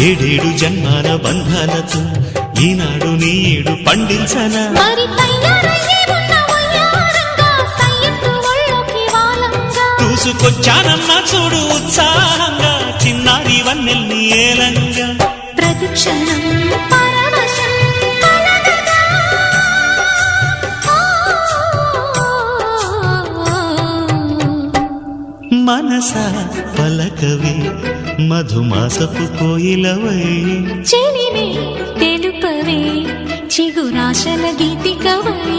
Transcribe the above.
ఏడేడు జన్మాల బంధాలతో ఈనాడు నీడు పండించనా చూసుకొచ్చానన్నా చూడు ఉత్సాహంగా చిన్నారి వన్నెల్ని ఏలంగా ప్రతిక్షణం మనసా పలకవి మధుమాసపు కోయిలవై చెలిమే తెలుపవే చిగురాశల గీతికవై